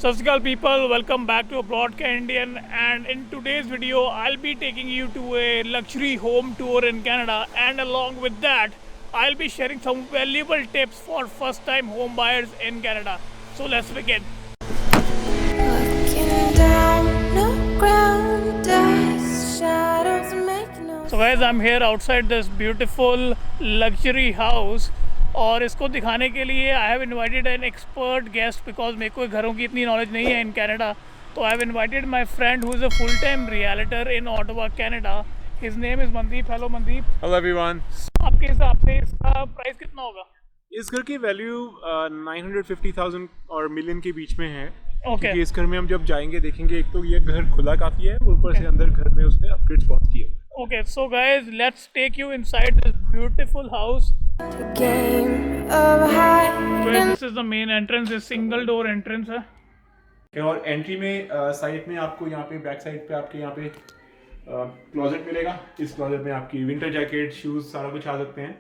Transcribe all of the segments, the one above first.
Sasgal people, welcome back to Abroad Canadian, and in today's video I'll be taking you to a luxury home tour in Canada, and along with that I'll be sharing some valuable tips for first time home buyers in Canada. So let's begin. So guys, I'm here outside this beautiful luxury house और इसको दिखाने के लिए आई have invited an expert guest because मेरे को घरों की इतनी नॉलेज नहीं है इन कनाडा. तो I have invited my friend who is a full time realtor in Ottawa Canada. His name is Mandeep. Hello Mandeep. Hello everyone. आपके हिसाब से इसका प्राइस कितना होगा? इस घर की वैल्यू 950,000 और मिलियन के बीच में है. ओके. इस घर में हम जब जाएंगे देखेंगे, एक तो ये घर खुला काफ़ी है, ऊपर से अंदर घर में उसने अपग्रेड्स बहुत किए. Okay, so guys, let's take you inside this beautiful house. This is the main entrance. This single door entrance है. और एंट्री में साइड में आपको यहाँ पे बैक साइड पे आपके यहाँ पे क्लोजेट मिलेगा. इस क्लोजेट में आपकी विंटर जैकेट, शूज सारा कुछ आ सकते हैं.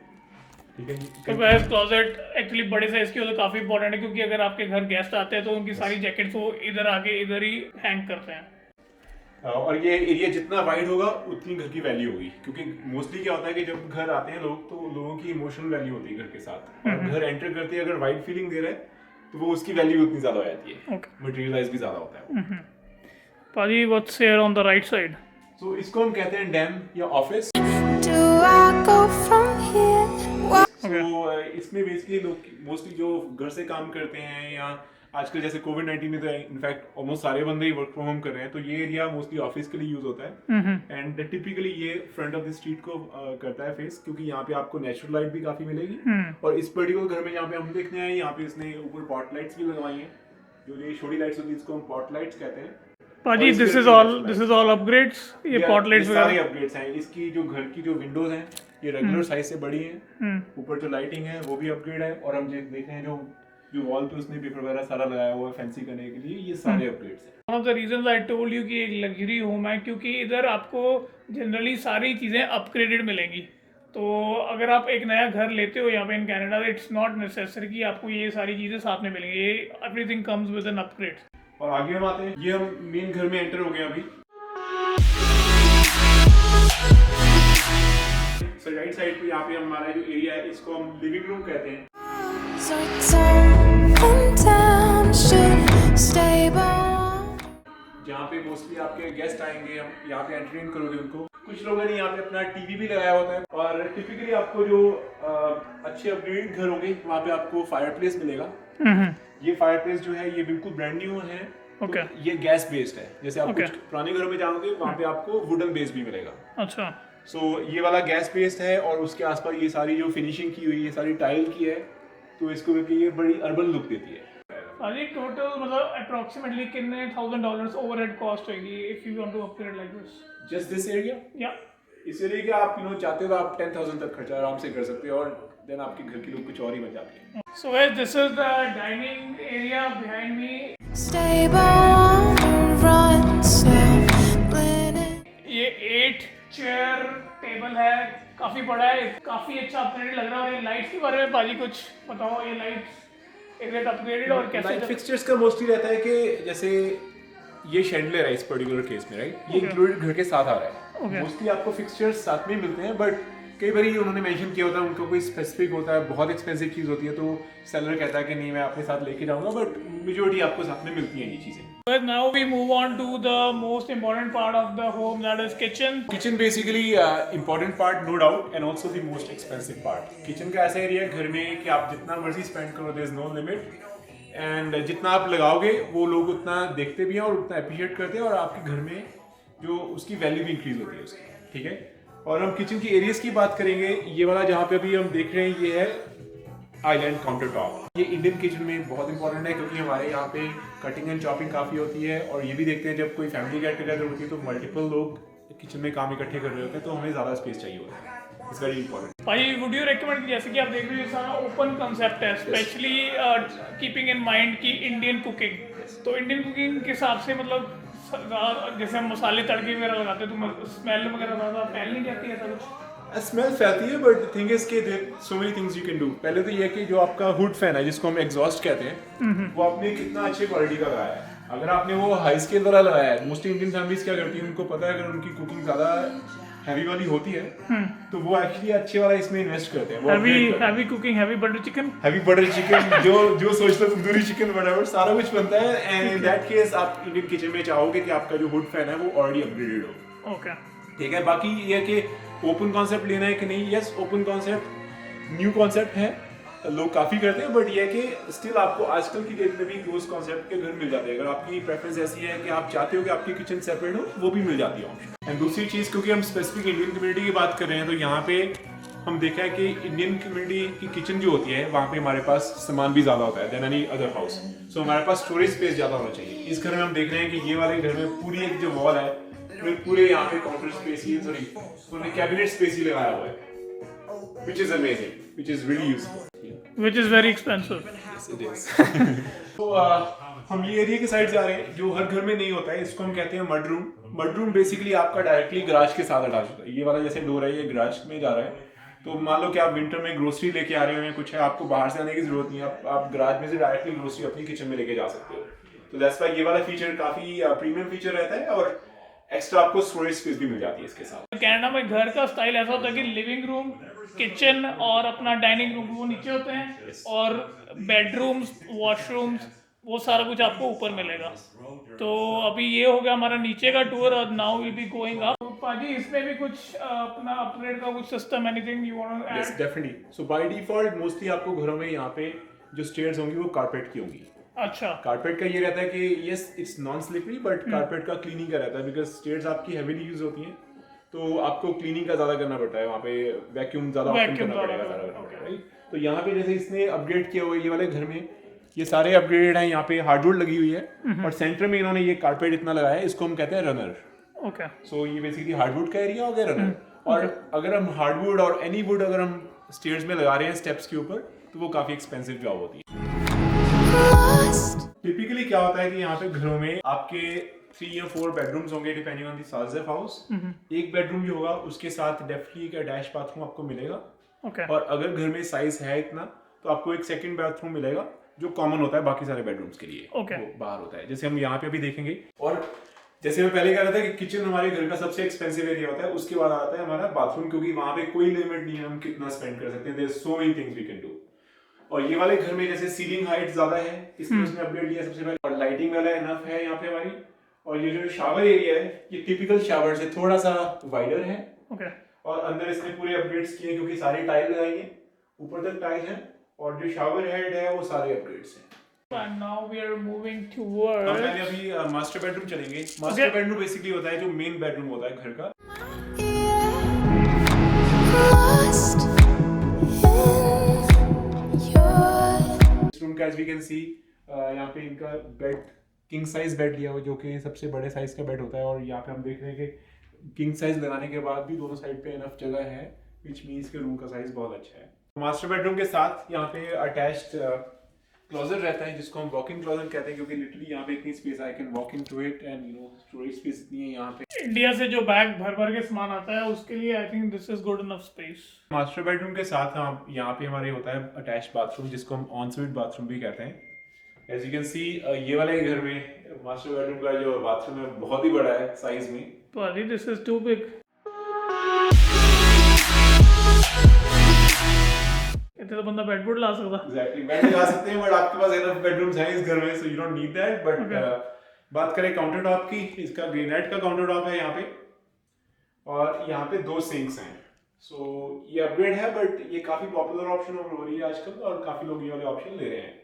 ठीक है. तो guys, क्लोजेट एक्चुअली बड़े साइज की होता काफ़ी इंपॉर्टेंट है, क्योंकि अगर आपके घर गेस्ट आते हैं तो उनकी सारी जैकेट्स वो इधर आके इधर ही हैंग करते हैं. और ये एरिया जितना वाइड होगा उतनी घर की वैल्यू होगी, क्योंकि मोस्टली क्या होता है कि जब घर आते हैं लोग तो लोगों की इमोशनल वैल्यू होती है घर के साथ. और घर एंटर करते हैं अगर वाइड फीलिंग दे रहा है तो वो उसकी वैल्यू उतनी ज्यादा हो जाती है. मटेरियलाइज भी ज्यादा होता है. पाजी, what's here on the right side? So इसको हम कहते हैं डैम या ऑफिस. तो इसमें बेसिकली लोग मोस्टली जो घर से काम करते हैं, या आजकल जैसे कोविड-19 में तो इनफैक्ट ऑलमोस्ट सारे बंदे ही वर्क फ्रॉम होम कर रहे हैं, तो ये एरिया मोस्टली ऑफिस के लिए यूज होता है. एंड टिपिकली ये फ्रंट ऑफ द स्ट्रीट को करता है फेस, क्योंकि यहाँ पे आपको नेचुरल लाइट भी काफी मिलेगी. और इस पर्टिकुलर घर में यहाँ पे हम देखने आए, यहाँ पे इसने ऊपर पॉट लाइट्स भी लगवाई हैं. जो ये छोटी लाइट्स होती है इसको हम पॉट लाइट्स कहते हैं. पाजी, दिस इज ऑल अपग्रेड्स. ये पॉट लाइट्स सारे अपग्रेड्स हैं. इसकी जो घर की जो विंडोज हैं ये रेगुलर साइज से बड़ी हैं. ऊपर जो लाइटिंग है वो भी अपग्रेड है. और हम देख रहे हैं जो वॉल पे उसने पेपर वगैरह सारा लगाया हुआ है फैंसी करने के लिए, ये सारे अपग्रेड्स हैं. One of the reasons I told you कि एक लग्जरी होम है, क्योंकि इधर आपको जनरली सारी चीज़ें अपग्रेडेड मिलेंगी. तो अगर आप एक नया घर लेते हो यहाँ पे in Canada, it's not necessary कि आपको ये सारी चीज़ें साथ में मिलेंगी. ये everything comes with an upgrade. और आगे हम आते हैं. ये हम मेन घर में एंटर हो गए अभी. राइट साइड पे यहाँ पे हमारा जो एरिया है इसको हम लिविंग रूम कहते हैं. जहाँ पे मोस्टली आपके गेस्ट आएंगे, हम यहाँ पे एंटरटेन करोगे उनको. कुछ लोगों ने यहाँ पे अपना टीवी भी लगाया होता है. और टिपिकली आपको जो अच्छे अपग्रेडेड घर होंगे वहाँ पे आपको फायरप्लेस मिलेगा. ये फायरप्लेस जो है ये बिल्कुल ब्रांड न्यू है. Okay. तो ये गैस बेस्ड है. जैसे आप कुछ पुराने घरों में जाओगे वहाँ पे आपको वुडन बेस भी मिलेगा. अच्छा. सो ये वाला गैस बेस्ड है और उसके आसपास ये सारी जो फिनिशिंग की हुई है सारी टाइल की है, तो इसको करके ये बड़ी अर्बन लुक देती है. अरे टोटल मतलब अप्रॉक्सीमेटली कितने $1,000 ओवरहेड कॉस्ट होगी if you want to upgrade like this? Just this area. या इस एरिया का आप चाहते हो तो आप 10,000 तक खर्चा आराम से कर सकते हो, और देन आपके घर की लुक कुछ और ही बन जाती है. So guys, this is the dining area behind me. ये 8 चेयर टेबल है, काफी बड़ा है, काफी अच्छा अपग्रेडेड लग रहा है. लाइट्स के बारे में पाजी कुछ बताओ. ये लाइट्स इज इट अपग्रेडेड और कैसे? लाइट फिक्सचर्स का मोस्टली रहता है कि जैसे ये शैंडलियर है इस पर्टिकुलर केस में, राइट. ये इंक्लूडेड घर के साथ आ रहा है. मोस्टली आपको फिक्सचर्स साथ में मिलते हैं, बट कई बार ये उन्होंने मेंशन किया होता है उनको कोई स्पेसिफिक होता है, बहुत एक्सपेंसिव चीज़ होती है, तो सेलर कहता है कि नहीं मैं अपने साथ लेके जाऊंगा, बट मेजॉरिटी आपको साथ में मिलती हैं ये चीज़ें. But now we move on to the most important part of the home, that is kitchen. Kitchen basically important part no doubt, and also the most expensive part. Kitchen का ऐसा area है घर में कि आप जितना मर्जी स्पेंड करो, there is no limit, and जितना आप लगाओगे वो लोग उतना देखते भी हैं और उतना अप्रिशिएट करते हैं, और आपके घर में जो उसकी वैल्यू भी इंक्रीज होती है उसकी. ठीक है. और हम किचन की एरियाज की बात करेंगे. ये वाला जहाँ पे अभी हम देख रहे हैं ये है आइलैंड काउंटर टॉप. ये इंडियन किचन में बहुत इंपॉर्टेंट है, क्योंकि हमारे यहाँ पे कटिंग एंड चॉपिंग काफ़ी होती है, और ये भी देखते हैं जब कोई फैमिली गेट टुगेदर होती है तो मल्टीपल लोग किचन में काम इकट्ठे कर रहे होते हैं, तो हमें ज़्यादा स्पेस चाहिए होता है. It's very important. भाई वुड यू रिकमेंड, जैसे कि आप देख रहे हो सारा ओपन कंसेप्ट है, स्पेशली कीपिंग इन माइंड की इंडियन कुकिंग. तो इंडियन कुकिंग के हिसाब से मतलब जैसे हम मसाले तड़के वगैरह लगाते हैं तो स्मेल वगैरह ज़्यादा फैल नहीं जाती है ऐसा कुछ? स्मेल फैलती है, बट थिंग इज के सो many things you can do. पहले तो ये कि जो आपका हुड फैन है जिसको हम एग्जॉस्ट कहते हैं, वो आपने कितना अच्छे क्वालिटी का लगाया है. अगर आपने वो हाई स्केल वाला लगाया है, मोस्टली इंडियन फैमिलीज क्या करती हैं, उनको पता है अगर उनकी कुकिंग ज़्यादा हैवी वाली होती है तो वो एक्चुअली अच्छे वाला इसमें इन्वेस्ट करते हैं। Heavy cooking, heavy butter chicken, जो सोच लो तंदूरी चिकन वगैरह सारा कुछ बनता है। एंड इन दैट केस आप इंडियन किचन में चाहोगे कि आपका जो वुड फैन है वो ऑलरेडी अपग्रेडेड हो। ओके, ठीक है। बाकी ये कि ओपन कॉन्सेप्ट लेना है कि नहीं, yes open concept new concept है, लोग काफ़ी करते हैं, बट ये है कि स्टिल आपको आजकल की डेट में भी क्लोज कॉन्सेप्ट के घर मिल जाते हैं। अगर आपकी प्रेफरेंस ऐसी है कि आप चाहते हो कि आपकी किचन सेपरेट हो, वो भी मिल जाती है ऑप्शन। एंड दूसरी चीज़, क्योंकि हम स्पेसिफिक इंडियन कम्युनिटी की बात कर रहे हैं, तो यहाँ पे हम देखा है कि इंडियन कम्युनिटी की किचन जो होती है वहाँ पे हमारे पास सामान भी ज़्यादा होता है देन एनी अदर हाउस। सो हमारे पास स्टोरेज स्पेस ज़्यादा होना चाहिए। इस घर में हम देख रहे हैं कि ये वाले घर में पूरी एक जो वॉल है पूरे यहाँ पे काउंटर स्पेस ही, सॉरी कैबिनेट स्पेस ही लगाया हुआ है, which is amazing, which is really useful, which is very expensive. yes it is. तो हम ये एरिया के साइड जा रहे हैं जो हर घर में नहीं होता है, इसको हम कहते हैं mud room. Mud room basically आपका डायरेक्टली गराज के साथ अटैच होता है। ये वाला जैसे डोर है ये गराज में जा रहा है, तो मान लो कि आप विंटर में ग्रोसरी लेके आ रहे हो, कुछ है, आपको बाहर से आने की जरूरत नहीं है, आप गराज में से डायरेक्टली ग्रोसरी अपनी किचन में लेके जा सकते हो। तो दैट्स व्हाई ये वाला फीचर काफी प्रीमियम फीचर रहता है और एक्स्ट्रा आपको स्टोरेज स्पेस भी मिल जाती है इसके साथ। कनाडा में घर का स्टाइल ऐसा होता है कि लिविंग रूम, किचन और अपना डाइनिंग रूम वो नीचे होते हैं और बेडरूम्स, वॉशरूम्स वो सारा कुछ आपको ऊपर मिलेगा। तो अभी ये हो गया हमारा नीचे का टूर और now will be going up. पाजी इसमें भी कुछ अपना अपग्रेड का कुछ system, anything you want to add? Yes definitely. So by default mostly आपको घरों में यहाँ पे जो स्टेयर्स होंगी वो कारपेट की होंगी। अच्छा, कारपेट का ये रहता है कि yes it's non slippery, but carpet का क्लीनिंग का रहता है बिकॉज स्टेयर्स आपकी हेवीली यूज होती हैं, तो आपको क्लीनिंग का ज्यादा करना पड़ता है, वहाँ पे वैक्यूम ज्यादा ऑप्शन करना पड़ेगा सारा, राइट। तो यहाँ पे जैसे इसने अपग्रेड किया हुआ है ये वाले घर में, ये सारे अपग्रेडेड हैं, यहाँ पे हार्डवुड लगी हुई है और सेंटर में इन्होंने ये कारपेट इतना लगाया है, इसको हम कहते हैं रनर। ओके, सो ये बेसिकली हार्डवुड का एरिया हो गया रनर। और अगर हम हार्डवुड और एनी वुड अगर हम स्टेयर्स में लगा रहे हैं स्टेप्स के ऊपर, तो वो काफी एक्सपेंसिव जॉब होती है। टिपिकली क्या होता है कि यहाँ पे घरों में आपके 3 या 4 बेडरूम्स होंगे depending on the size of house. एक बेडरूम जो होगा उसके साथ डेफिनेटली एक अटैच बाथरूम आपको मिलेगा। ओके, और अगर घर में साइज है इतना तो आपको एक सेकंड बाथरूम मिलेगा जो कॉमन होता है बाकी सारे बेडरूम्स के लिए। ओके, वो बाहर होता है, जैसे हम यहाँ पे अभी देखेंगे। और जैसे मैं पहले कह रहा था कि किचन हमारे घर का सबसे एक्सपेंसिव एरिया होता है, उसके बाद आता है हमारा बाथरूम, क्योंकि वहाँ पे कोई लिमिट नहीं है हम कितना स्पेंड कर सकते हैं। There so many things we can do. और ये वाले घर में जैसे सीलिंग हाइट ज्यादा है, इसमें उसने अपडेट किया सबसे पहले, और लाइटिंग वाला इनफ है यहाँ पे हमारी। और ये जो शावर एरिया है ये टिपिकल शावर से थोड़ा सा वाइडर है। ओके, और अंदर इसने पूरे अपग्रेड्स किए क्योंकि सारी टाइल लगाई है, ऊपर तक टाइल है, और जो शावर हेड है वो सारे अपग्रेड्स हैं। and now we are moving हम towards पहले अभी मास्टर बेडरूम चलेंगे। मास्टर बेडरूम बेसिकली होता है जो मेन बेडरूम होता है घर का। इस रूम का एज वी कैन सी यहाँ पे इनका बेड किंग साइज बेड लिया हुआ जो कि सबसे बड़े साइज का बेड होता है। और यहाँ पे हम देख रहे हैं कि किंग साइज लगाने के बाद भी दोनों साइड पे इनफ जगह है, विच मीन्स के रूम का साइज बहुत अच्छा है। मास्टर बेडरूम के साथ यहाँ पे अटैच्ड क्लोजेट रहता है जिसको हम वॉक इन क्लोजेट कहते हैं, क्योंकि लिटरली यहाँ पे इतनी space I can walk into it and you know storage space इतनी है यहाँ पे। इंडिया से जो बैग भर भर के सामान आता है उसके लिए आई think this is good enough space. Master bedroom के साथ हम यहाँ पे हमारे होता है अटैच्ड बाथरूम जिसको हम ऑन स्वीट बाथरूम भी कहते हैं। एज यू कैन सी ये वाले घर में मास्टर बेडरूम का जो बाथरूम है बहुत ही बड़ा है साइज में। पाजी दिस इज टू बिग। इतने तो बंदा बेडबुड ला सकता। एग्जैक्टली बेड लगा सकते हैं, बट आपके पास इनफ बेडरूम्स हैं इस घर में, so you don't need that. But बात करें काउंटर टॉप की, इसका ग्रेनाइट का काउंटर टॉप है यहाँ पे, और यहाँ पे 2 सिंक्स हैं। सो ये अपग्रेड है, बट ये काफी पॉपुलर ऑप्शन हो रही है आजकल और काफी लोग ये वाले ऑप्शन ले रहे हैं।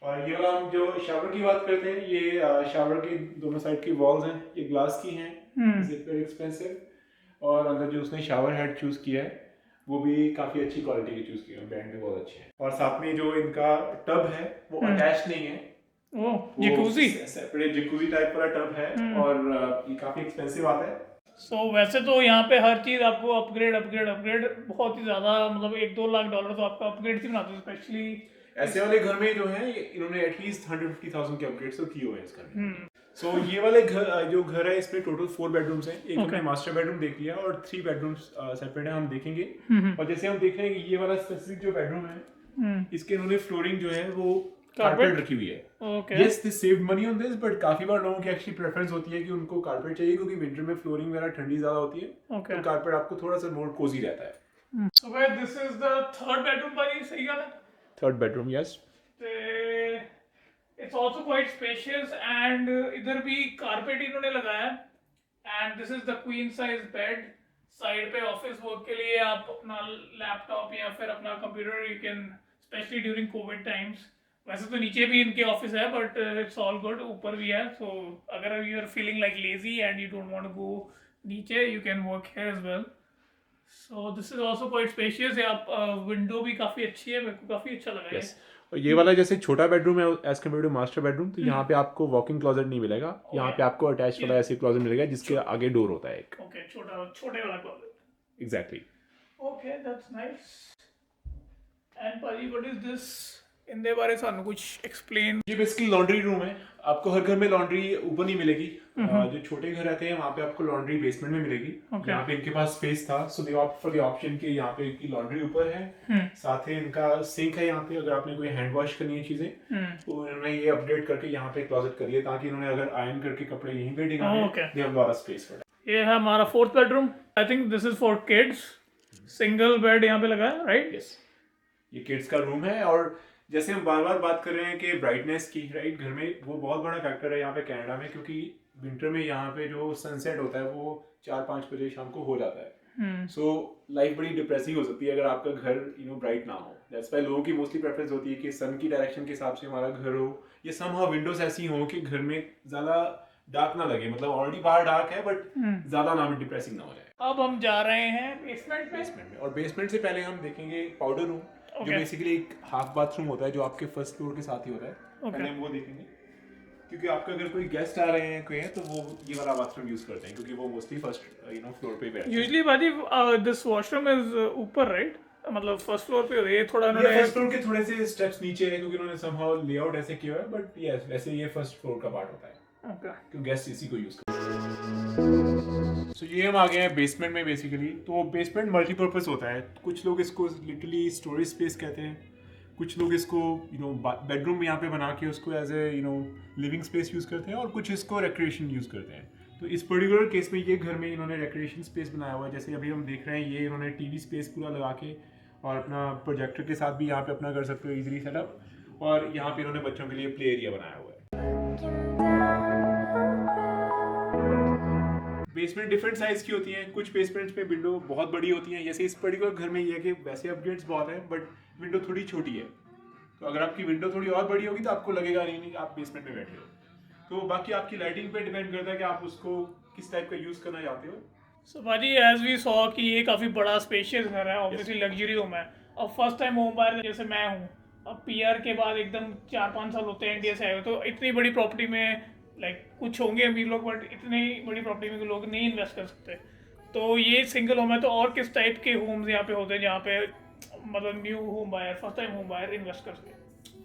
और ये वाला हम जो शावर की बात करते हैं, ये शावर की दोनों साइड की वॉल्स हैं, ये ग्लास की हैं, वेरी एक्सपेंसिव। और अंदर जो उसने शावर हेड चूज किया है वो भी काफी अच्छी क्वालिटी की चूज की है, ब्रांड भी बहुत अच्छे हैं। और साथ में जो इनका टब है वो अटैच नहीं है, वो जकूजी सेपरेट जकूजी टाइप वाला टब है, और ये काफी एक्सपेंसिव आता है। सो वैसे तो यहाँ पे हर चीज आपको अपग्रेड बहुत ही ज्यादा, मतलब $1-2 लाख तो आपका अपग्रेड ही बनाते हैं। स्पेशली ऐसे वाले घर में जो है इन्होंने एटलीस्ट 150,000 के अपग्रेड्स तो किए हुए हैं इस घर में। सो ये वाले घर है इसमें टोटल 4 बेडरूम्स हैं। एक हमने मास्टर बेडरूम देख लिया और 3 बेडरूम्स सेपरेट है, हम देखेंगे। और जैसे हम देख रहे हैं कि ये वाला स्पेसिफिक जो बेडरूम है इसके इन्होंने फ्लोरिंग जो है वो कारपेट रखी हुई है। Okay. Yes, they saved money on this, but काफी बार लोगों की एक्चुअली प्रेफरेंस होती है कि उनको कारपेट चाहिए क्योंकि विंटर में फ्लोरिंग वगैरह ठंडी ज्यादा होती है। Okay. तो कारपेट आपको थोड़ा सा मोर कोजी रहता है। So guys, this is the third bedroom भाई, सही गल है? Third bedroom, yes. It's also quite spacious and इधर भी कारपेट इन्होंने लगाया है। And this is the queen size bed. Side पे ऑफिस वर्क के लिए आप अपना लैपटॉप या फिर अपना computer you can, specially during Covid times. वैसे तो नीचे भी इनके ऑफिस है बट इट्स ऑल गुड, ऊपर भी है। सो अगर you are feeling like lazy and you don't want to go नीचे, you can work here as well. So this is also quite spacious है। आप विंडो भी काफ़ी अच्छी है, मेरे को काफ़ी अच्छा लगा। yes. और ये वाला जैसे छोटा बेडरूम है as compared to master bedroom, तो यहाँ पे आपको वॉकिंग क्लोजेट नहीं मिलेगा। यहाँ पे आपको अटैच वाला ऐसे क्लोजेट मिलेगा जिसके आगे डोर होता है एक। ओके, छोटे वाला closet. Exactly. Okay, that's nice. And पाजी, व्हाट इज दिस? इनके बारे सानू कुछ एक्सप्लेन। ये बेसिकली लॉन्ड्री रूम है। आपको हर घर में लॉन्ड्री ऊपर नहीं मिलेगी। जो छोटे घर रहते हैं वहाँ पे आपको लॉन्ड्री बेसमेंट में मिलेगी। यहाँ पे इनके पास स्पेस था, so they opt for the option कि यहाँ पे की लॉन्ड्री ऊपर है, साथ ही इनका सिंक है यहाँ पे। अगर आपने कोई हैंड वॉश करनी है चीजें तो इन्होंने ये अपडेट करके यहाँ पे क्लोजेट करी है, ताकि इन्होंने अगर आयरन करके कपड़े यहीं पे डिगाने, they have lot of space for that. ये है हमारा fourth bedroom. I think this is for kids. Single bed यहाँ पे लगा है, राइट? यस, ये किड्स का रूम है। और जैसे हम बार बार बात कर रहे हैं कि ब्राइटनेस की, राइट, घर में वो बहुत बड़ा फैक्टर है यहाँ पे कनाडा में, क्योंकि विंटर में यहाँ पे जो सनसेट होता है वो 4-5 बजे शाम को हो जाता है। सो लाइफ बड़ी डिप्रेसिंग हो सकती है अगर आपका घर ब्राइट ना हो। दैट्स व्हाई लोगों की मोस्टली प्रेफरेंस होती है कि सन की डायरेक्शन के हिसाब से हमारा घर हो, या समहाउ विंडोज ऐसी हो कि घर में ज्यादा डार्क ना लगे। मतलब ऑलरेडी बाहर डार्क है बट ज्यादा ना डिप्रेसिंग ना हो जाए। अब हम जा रहे हैं बेसमेंट में। और बेसमेंट से पहले हम देखेंगे पाउडर रूम, जो बेसिकली एक हाफ बाथरूम होता है जो आपके फर्स्ट फ्लोर के साथ ही होता है। पहले हम वो देखेंगे, क्योंकि आपका अगर कोई गेस्ट आ रहे हैं कोई है तो वो ये वाला बाथरूम यूज करते हैं, क्योंकि वो मोस्टली फर्स्ट फ्लोर पे बैठते हैं। यूजुअली बाजी दिस वॉशरूम इज ऊपर, राइट? मतलब फर्स्ट फ्लोर पे होता है। थोड़ा उन्होंने फर्स्ट फ्लोर के थोड़े से स्टेप्स नीचे है क्योंकि उन्होंने समहाउ लेआउट ऐसे किया है, बट यस वैसे ये फर्स्ट फ्लोर का पार्ट होता है। ओके, क्योंकि गेस्ट इसी को यूज करते हैं। सो ये हम आ गए हैं बेसमेंट में। बेसिकली तो बेसमेंट मल्टीपर्पज होता है। कुछ लोग इसको लिटरली स्टोरेज स्पेस कहते हैं, कुछ लोग इसको बेडरूम यहाँ पे बना के उसको as a living space use करते हैं, और कुछ इसको रिक्रिएशन यूज करते हैं। तो इस पर्टिकुलर केस में ये घर में इन्होंने रिक्रिएशन स्पेस बनाया हुआ है। जैसे अभी हम देख रहे हैं, ये इन्होंने टीवी स्पेस पूरा लगा के और अपना प्रोजेक्टर के साथ भी यहाँ पे अपना कर सकते हो इजीली सेटअप, और यहाँ पे इन्होंने बच्चों के लिए प्ले एरिया बनाया हुआ है। बेसमेंट डिफरेंट साइज की होती हैं। कुछ बेसमेंट्स में विंडो बहुत बड़ी होती हैं, जैसे इस पर्टिकुलर घर में ये है कि वैसे अपग्रेड्स बहुत हैं बट विंडो थोड़ी छोटी है। तो अगर आपकी विंडो थोड़ी और बड़ी होगी तो आपको लगेगा नहीं आप बेसमेंट में बैठे हो। तो बाकी आपकी लाइटिंग पे डिपेंड करता है कि आप उसको किस टाइप का यूज करना चाहते हो। सो भाजी, एज वी सॉ कि ये काफ़ी बड़ा स्पेशियस घर है, ऑब्वियसली लग्जरी होम है। अब फर्स्ट टाइम होम बायर जैसे मैं हूँ, अब पीआर के बाद एकदम 4-5 साल होते हैं इंडिया से आए हो, तो इतनी बड़ी प्रॉपर्टी में कुछ होंगे अमीर लोग बट इतनी बड़ी प्रॉपर्टी में लोग नहीं इन्वेस्ट कर सकते। तो ये सिंगल होम है, तो और किस टाइप के होम्स यहाँ पे होते हैं जहाँ पे मतलब new home buyer, first time home buyer invest कर सके?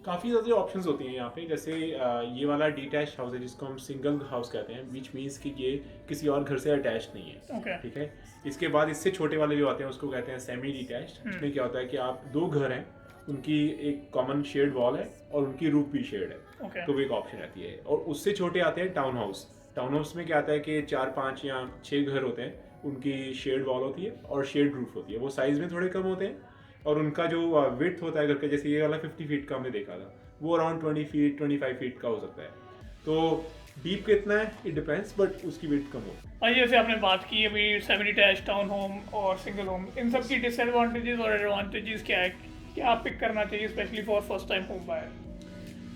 काफ़ी ज़्यादा ऑप्शंस होती हैं यहाँ पे। जैसे ये वाला डिटैच हाउस है जिसको हम सिंगल हाउस कहते हैं, विच मीन्स कि ये किसी और घर से अटैच नहीं है। ठीक है। इसके बाद इससे छोटे वाले जो आते हैं उसको कहते हैं सेमी डिटैच। इसमें क्या होता है कि आप 2 घर हैं, उनकी एक कॉमन शेड वॉल है और उनकी रूफ भी शेड है। तो वो एक ऑप्शन रहती है। और उससे छोटे आते हैं टाउन हाउस। टाउन हाउस में क्या आता है कि 4-5 या 6 घर होते हैं, उनकी शेड वॉल होती है और शेड रूफ होती है। वो साइज में थोड़े कम होते हैं और उनका जो विड्थ होता है घर का, जैसे ये वाला 50 फीट का हमने देखा था, वो अराउंड 20 फीट 25 फीट का हो सकता है। तो डीप कितना है इट डिपेंड्स, बट उसकी विड्थ कम हो। और जैसे आपने बात की अभी सेमी डिटैच, टाउन होम और सिंगल होम, इन सब की डिसएडवांटेजेस और एडवांटेजेस क्या है, क्या पिक करना चाहिए specially for first time home buyer?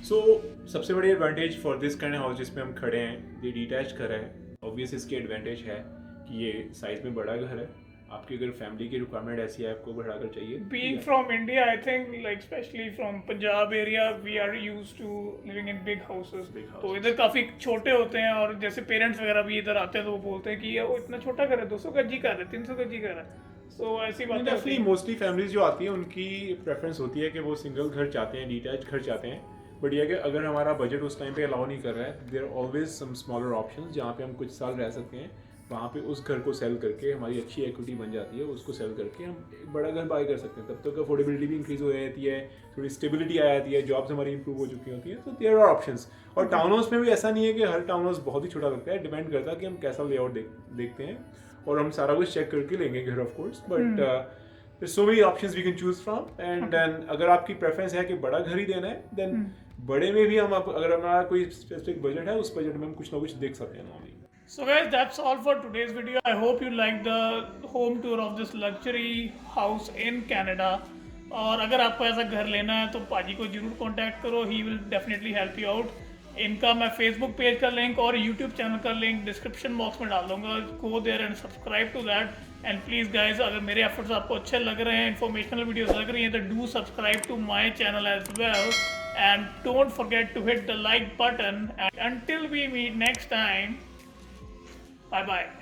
So सबसे बड़ी advantage for this kind house जिसमें हम खड़े हैं, ये डिटैच घर है। ऑब्वियस इसकी एडवांटेज है कि ये साइज में बड़ा घर है। आपकी अगर फैमिली की रिक्वायरमेंट ऐसी है, आपको बढ़ा कर चाहिए। Being from India, I think like especially from Punjab area, we are used to living in big houses. तो इधर काफ़ी छोटे होते हैं, और जैसे पेरेंट्स वगैरह भी इधर आते हैं तो वो बोलते हैं कि वो इतना छोटा घर है, 200 गज का है, 300 गज का है। सो ऐसी बात है। मोस्टली फैमिलीज जो आती हैं उनकी प्रेफरेंस होती है कि वो सिंगल घर चाहते हैं, डिटैच घर चाहते हैं। बट ये कि अगर हमारा बजट उस टाइम पे अलाउ नहीं कर रहा है, there are always some smaller options जहाँ पे हम कुछ साल रह सकते हैं वहाँ पे उस घर को सेल करके हमारी अच्छी इक्विटी बन जाती है, उसको सेल करके हम एक बड़ा घर बाय कर सकते हैं। तब तक अफोर्डेबिलिटी भी इंक्रीज हो जाती है, थोड़ी स्टेबिलिटी आ जाती है, जॉब्स हमारी इंप्रूव हो चुकी होती हैं। तो देयर आर ऑप्शंस। और टाउन हाउस में भी ऐसा नहीं है कि हर टाउन हाउस बहुत ही छोटा लगता है, डिपेंड करता है कि हम कैसा लेआउट देखते हैं, और हम सारा कुछ चेक करके लेंगे घर of course. But so many options we can choose from. And then अगर आपकी प्रेफरेंस है कि बड़ा घर ही देना है, देन बड़े में भी हम अगर हमारा कोई स्पेसिफिक बजट है, उस बजट में हम कुछ ना कुछ देख सकते हैं normally. So guys, that's all for today's video. I hope you liked the home tour of this luxury house in Canada. और अगर आपको ऐसा घर लेना है तो पाजी को जरूर कांटेक्ट करो, he will definitely help you out. इनका मैं फेसबुक पेज का लिंक और यूट्यूब चैनल का लिंक डिस्क्रिप्शन बॉक्स में डाल दूंगा, go there and subscribe to that. And please guys, अगर मेरे एफर्ट्स आपको अच्छे लग रहे हैं, इन्फॉर्मेशनल वीडियोस लग रही हैं, तो do subscribe to my channel as well, and don't forget to hit the like button. And until we meet next time, bye bye.